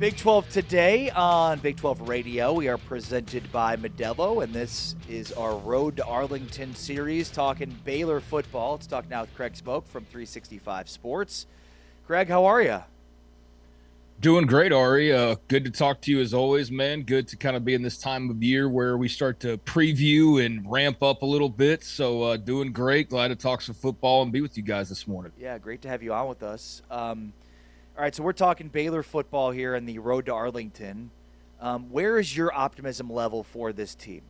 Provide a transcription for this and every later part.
Big 12 today on Big 12 Radio. We are presented by Modelo, and this is our Road to Arlington series talking Baylor football. Let's talk now with Craig Smoak from 365 Sports. Craig, how are you? Doing great, Ari. Good to talk to you as always, man. Good to kind of be in this time of year where we start to preview and ramp up a little bit. So doing great. Glad to talk some football and be with you guys this morning. Yeah, great to have you on with us. All right, so we're talking Baylor football here in the Road to Arlington. Where is your optimism level for this team?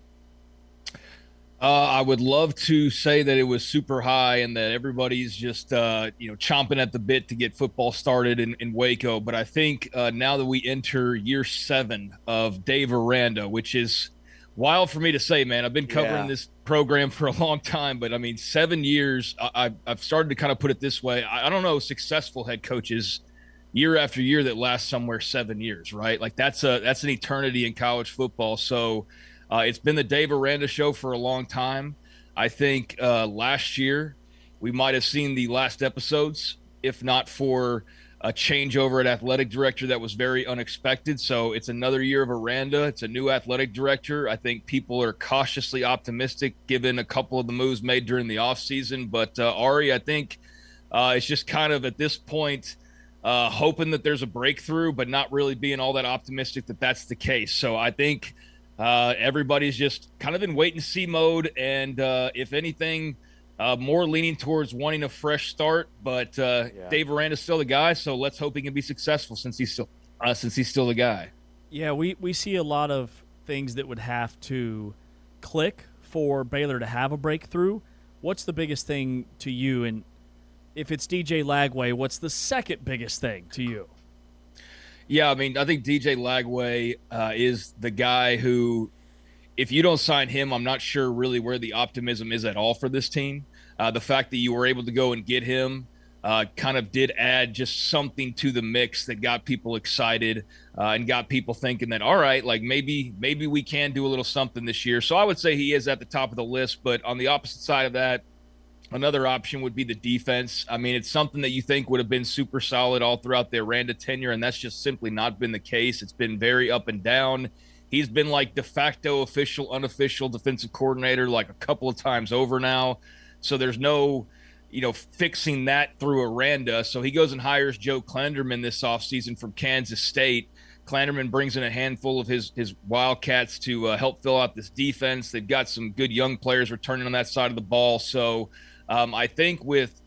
I would love to say that it was super high and that everybody's just, chomping at the bit to get football started in Waco. But I think now that we enter year 7 of Dave Aranda, which is wild for me to say, man. I've been covering this program for a long time, but I mean, 7 years. I've started to kind of put it this way. I don't know successful head coaches year after year that lasts somewhere 7 years, right? Like that's an eternity in college football. So it's been the Dave Aranda show for a long time. I think last year we might have seen the last episodes, if not for a changeover at athletic director that was very unexpected. So it's another year of Aranda. It's a new athletic director. I think people are cautiously optimistic given a couple of the moves made during the offseason. But Ari, I think it's just kind of at this point hoping that there's a breakthrough, but not really being all that optimistic that that's the case. So I think everybody's just kind of in wait and see mode. And if anything, more leaning towards wanting a fresh start, but Dave Aranda's still the guy. So let's hope he can be successful since he's still the guy. Yeah, we see a lot of things that would have to click for Baylor to have a breakthrough. What's the biggest thing to you? And if it's DJ Lagway, what's the second biggest thing to you? Yeah, I mean, I think DJ Lagway is the guy who, if you don't sign him, I'm not sure really where the optimism is at all for this team. The fact that you were able to go and get him kind of did add just something to the mix that got people excited and got people thinking that, all right, like maybe we can do a little something this year. So I would say he is at the top of the list. But on the opposite side of that, another option would be the defense. I mean, it's something that you think would have been super solid all throughout the Aranda tenure, and that's just simply not been the case. It's been very up and down. He's been like de facto official, unofficial defensive coordinator like a couple of times over now. So there's no, fixing that through Aranda. So he goes and hires Joe Klanderman this offseason from Kansas State. Klanderman brings in a handful of his Wildcats to help fill out this defense. They've got some good young players returning on that side of the ball. So I think with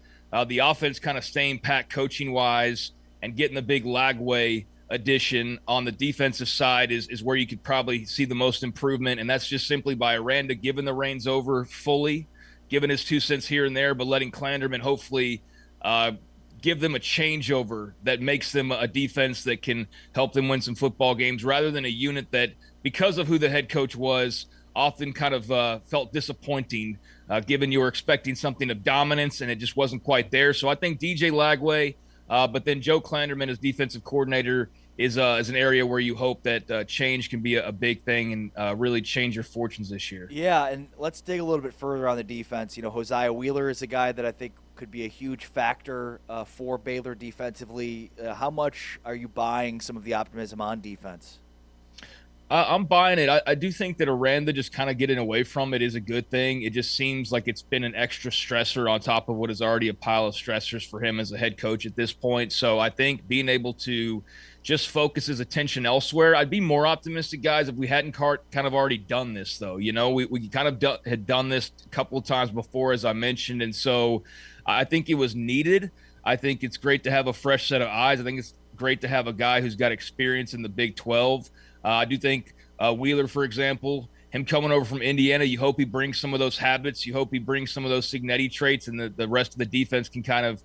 the offense kind of staying pat coaching-wise and getting the big Lagway addition on the defensive side is where you could probably see the most improvement, and that's just simply by Aranda giving the reins over fully, giving his 2 cents here and there, but letting Klanderman hopefully give them a changeover that makes them a defense that can help them win some football games rather than a unit that, because of who the head coach was, often kind of felt disappointing given you were expecting something of dominance and it just wasn't quite there. So I think DJ Lagway, but then Joe Klanderman as defensive coordinator is an area where you hope that change can be a big thing and really change your fortunes this year. Yeah, and let's dig a little bit further on the defense. Hosea Wheeler is a guy that I think could be a huge factor for Baylor defensively. How much are you buying some of the optimism on defense? I'm buying it. I do think that Aranda just kind of getting away from it is a good thing. It just seems like it's been an extra stressor on top of what is already a pile of stressors for him as a head coach at this point. So I think being able to just focus his attention elsewhere. I'd be more optimistic, guys, if we hadn't kind of already done this, though. We kind of had done this a couple of times before, as I mentioned. And so I think it was needed. I think it's great to have a fresh set of eyes. I think it's great to have a guy who's got experience in the Big 12. I do think Wheeler, for example, him coming over from Indiana, you hope he brings some of those habits. You hope he brings some of those Signetti traits, and the rest of the defense can kind of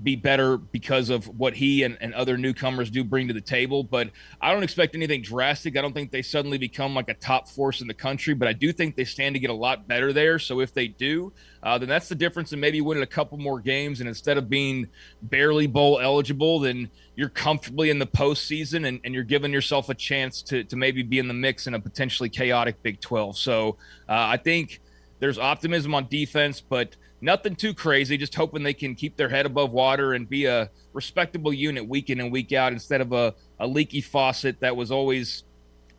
be better because of what he and other newcomers do bring to the table. But I don't expect anything drastic. I don't think they suddenly become like a top force in the country, but I do think they stand to get a lot better there. So if they do, then that's the difference in maybe winning a couple more games. And instead of being barely bowl eligible, then you're comfortably in the postseason and you're giving yourself a chance to maybe be in the mix in a potentially chaotic Big 12. So I think there's optimism on defense, but nothing too crazy, just hoping they can keep their head above water and be a respectable unit week in and week out instead of a a leaky faucet that was always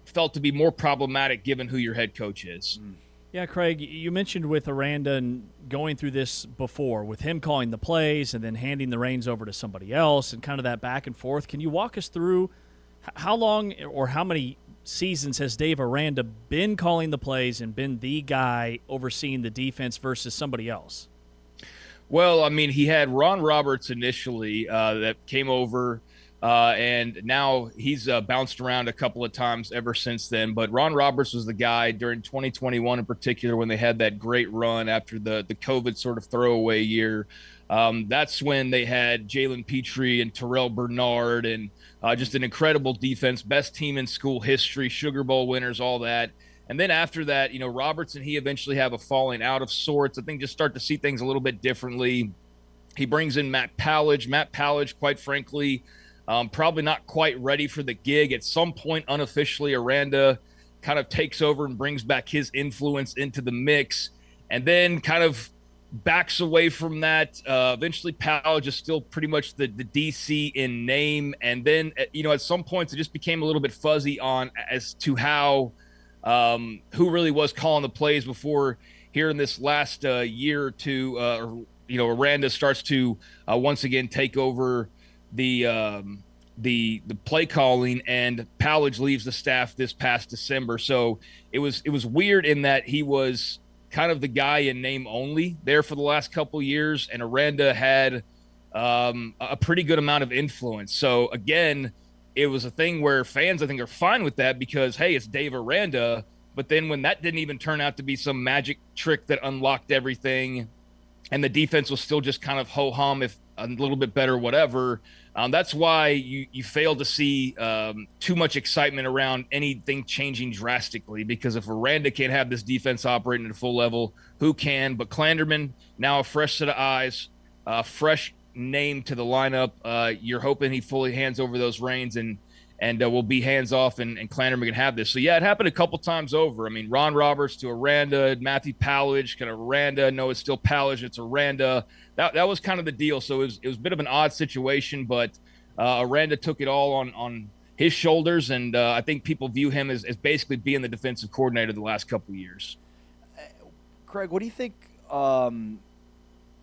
felt to be more problematic given who your head coach is. Yeah, Craig, you mentioned with Aranda and going through this before, with him calling the plays and then handing the reins over to somebody else and kind of that back and forth. Can you walk us through how long or how many seasons has Dave Aranda been calling the plays and been the guy overseeing the defense versus somebody else? Well, I mean, he had Ron Roberts initially that came over, and now he's bounced around a couple of times ever since then. But Ron Roberts was the guy during 2021 in particular when they had that great run after the COVID sort of throwaway year. That's when they had Jalen Petrie and Terrell Bernard and just an incredible defense, best team in school history, Sugar Bowl winners, all that. And then after that, you know, Roberts and he eventually have a falling out of sorts. I think just start to see things a little bit differently. He brings in Matt Powledge. Matt Powledge, quite frankly, probably not quite ready for the gig. At some point, unofficially, Aranda kind of takes over and brings back his influence into the mix, and then kind of backs away from that. Eventually, Powledge is still pretty much the DC in name. And then, you know, at some points, it just became a little bit fuzzy on as to how who really was calling the plays before here in this last year or two. You know, Aranda starts to once again take over the play calling, and Powledge leaves the staff this past December. So it was weird in that he was kind of the guy in name only there for the last couple years, and Aranda had a pretty good amount of influence. So again, it was a thing where fans, I think, are fine with that because, hey, it's Dave Aranda. But then when that didn't even turn out to be some magic trick that unlocked everything, and the defense was still just kind of ho-hum, if a little bit better, whatever, that's why you fail to see too much excitement around anything changing drastically, because if Aranda can't have this defense operating at a full level, who can? But Clanderman, now a fresh set of eyes, fresh name to the lineup. You're hoping he fully hands over those reins and will be hands off, and Clanderman can have this. So yeah, it happened a couple times over. I mean, Ron Roberts to Aranda, Matthew Powledge, kind of Aranda. No, it's still Powledge. It's Aranda. That was kind of the deal. So it was a bit of an odd situation, but Aranda took it all on his shoulders, and I think people view him as basically being the defensive coordinator the last couple of years. Craig, what do you think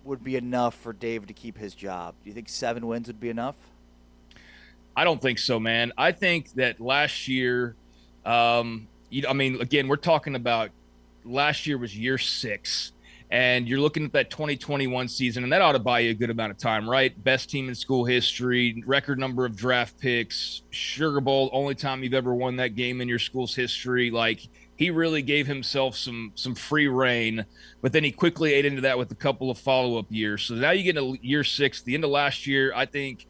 would be enough for Dave to keep his job? Do you think 7 wins would be enough? I don't think so, man. I think that last year, I mean, again, we're talking about last year was year 6, and you're looking at that 2021 season, and that ought to buy you a good amount of time, right? Best team in school history, record number of draft picks, Sugar Bowl, only time you've ever won that game in your school's history. Like, he really gave himself some free reign, but then he quickly ate into that with a couple of follow-up years. So now you get to year 6, the end of last year, I think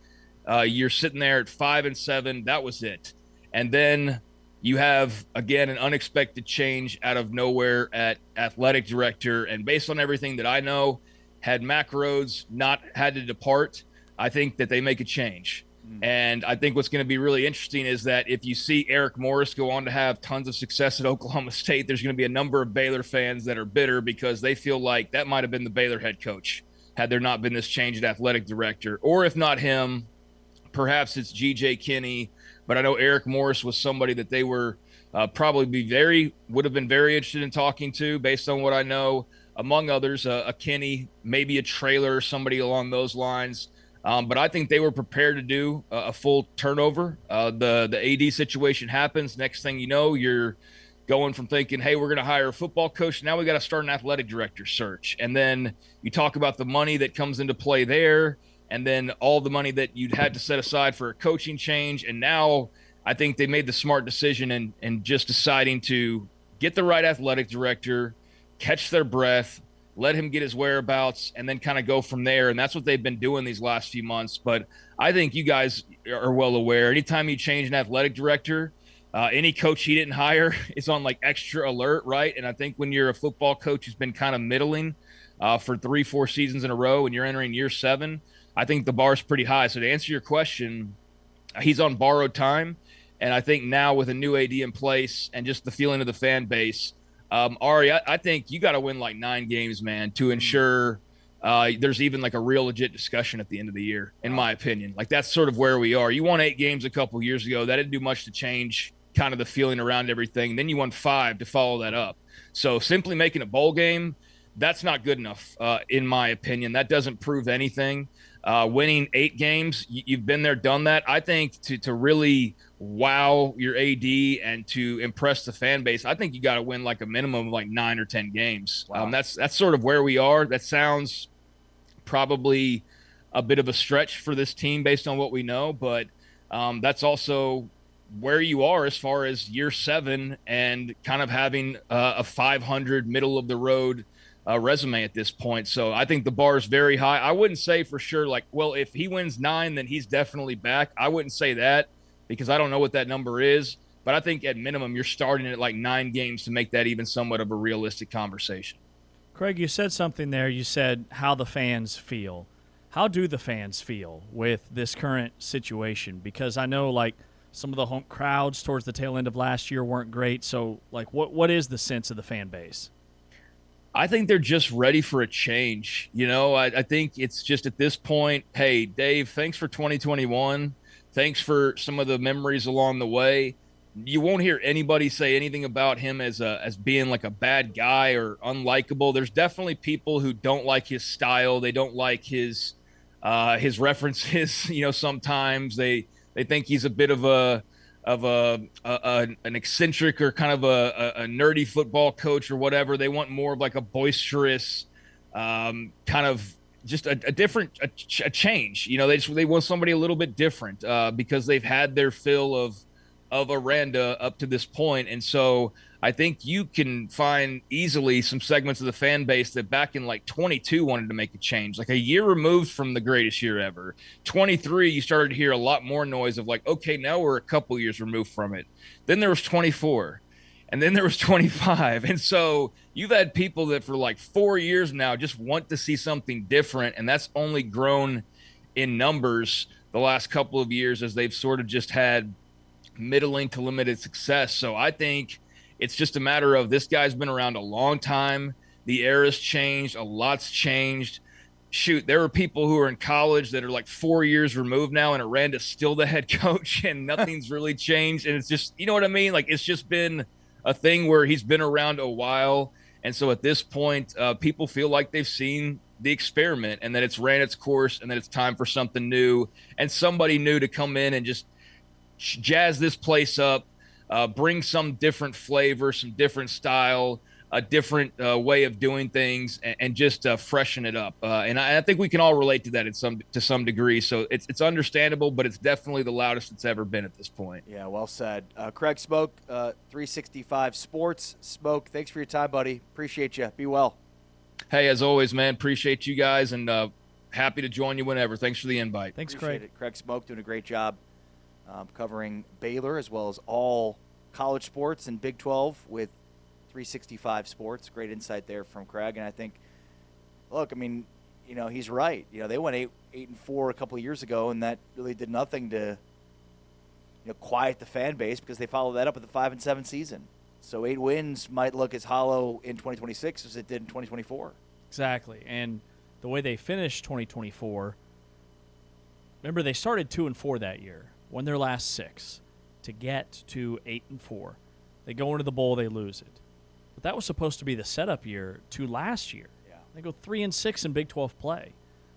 you're sitting there at 5-7. That was it. And then you have, again, an unexpected change out of nowhere at athletic director. And based on everything that I know, had Mack Rhodes not had to depart, I think that they make a change. And I think what's going to be really interesting is that if you see Eric Morris go on to have tons of success at Oklahoma State, there's going to be a number of Baylor fans that are bitter because they feel like that might have been the Baylor head coach had there not been this change at athletic director. Or if not him, perhaps it's G.J. Kinney. But I know Eric Morris was somebody that they were would have been very interested in talking to based on what I know, among others, a Kinney, maybe a Trailer, somebody along those lines. But I think they were prepared to do a full turnover. The AD situation happens. Next thing you know, you're going from thinking, hey, we're going to hire a football coach. Now we got to start an athletic director search. And then you talk about the money that comes into play there, and then all the money that you'd had to set aside for a coaching change. And now I think they made the smart decision in just deciding to get the right athletic director, catch their breath, let him get his whereabouts, and then kind of go from there. And that's what they've been doing these last few months. But I think you guys are well aware, anytime you change an athletic director, any coach he didn't hire is on like extra alert, right? And I think when you're a football coach who's been kind of middling for 3-4 seasons in a row and you're entering year 7, I think the bar's pretty high. So to answer your question, he's on borrowed time. And I think now with a new AD in place and just the feeling of the fan base, Ari, I think you got to win like 9 games, man, to ensure there's even like a real legit discussion at the end of the year, in my opinion. Like that's sort of where we are. You won 8 games a couple years ago. That didn't do much to change kind of the feeling around everything. Then you won 5 to follow that up. So simply making a bowl game, that's not good enough, in my opinion. That doesn't prove anything. Winning 8 games, you've been there, done that. I think to really wow your AD and to impress the fan base, I think you got to win like a minimum of like 9 or 10 games. Wow. That's sort of where we are. That sounds probably a bit of a stretch for this team based on what we know, but that's also where you are as far as year 7 and kind of having a 500 middle of the road resume at this point. So I think the bar is very high. I wouldn't say for sure, like, well, if he wins 9, then he's definitely back. I wouldn't say that because I don't know what that number is, but I think at minimum you're starting at like 9 games to make that even somewhat of a realistic conversation. Craig, you said something there. You said how the fans feel. How do the fans feel with this current situation? Because I know, like, some of the home crowds towards the tail end of last year weren't great. So, like, what is the sense of the fan base? I think they're just ready for a change. You know, I think it's just at this point, hey, Dave, thanks for 2021. Thanks for some of the memories along the way. You won't hear anybody say anything about him as being like a bad guy or unlikable. There's definitely people who don't like his style. They don't like his references. You know, sometimes they think he's a bit of an eccentric or kind of a nerdy football coach or whatever. They want more of like a boisterous, kind of just a different change. You know, they want somebody a little bit different because they've had their fill of Aranda up to this point. And so I think you can find easily some segments of the fan base that back in like 22 wanted to make a change, like a year removed from the greatest year ever. 23, you started to hear a lot more noise of like, okay, now we're a couple years removed from it. Then there was 24 and then there was 25. And so you've had people that for like 4 years now just want to see something different. And that's only grown in numbers the last couple of years as they've sort of just had middling to limited success. So I think it's just a matter of this guy's been around a long time. The era's changed. A lot's changed. Shoot, there are people who are in college that are like 4 years removed now, and Aranda's still the head coach, and nothing's really changed. And it's just, you know what I mean? Like, it's just been a thing where he's been around a while. And so at this point, people feel like they've seen the experiment and that it's ran its course and that it's time for something new and somebody new to come in and just jazz this place up, bring some different flavor, some different style, a different way of doing things, and just freshen it up. And I think we can all relate to that to some degree. So it's understandable, but it's definitely the loudest it's ever been at this point. Yeah, well said. Craig Smoak, 365 Sports. Smoak, thanks for your time, buddy. Appreciate you. Be well. Hey, as always, man, appreciate you guys, and happy to join you whenever. Thanks for the invite. Thanks, Appreciate Craig. it. Craig Smoak doing a great job covering Baylor as well as all college sports and Big 12 with 365 Sports. Great insight there from Craig. And I think, look, I mean, you know, he's right. You know, they went 8-4 a couple of years ago, and that really did nothing to, you know, quiet the fan base because they followed that up with a 5-7 season. So 8 wins might look as hollow in 2026 as it did in 2024. Exactly. And the way they finished 2024, remember they started 2-4 that year, won their last 6 to get to 8-4. They go into the bowl, they lose it. But that was supposed to be the setup year to last year. Yeah. They go 3-6 in Big 12 play.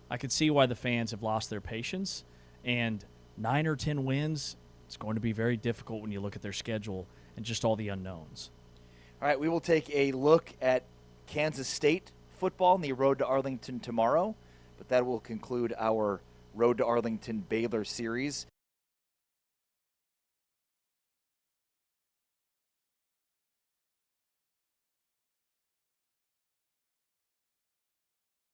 I could see why the fans have lost their patience. And 9 or 10 wins, it's going to be very difficult when you look at their schedule and just all the unknowns. All right, we will take a look at Kansas State football on the road to Arlington tomorrow. But that will conclude our Road to Arlington Baylor series.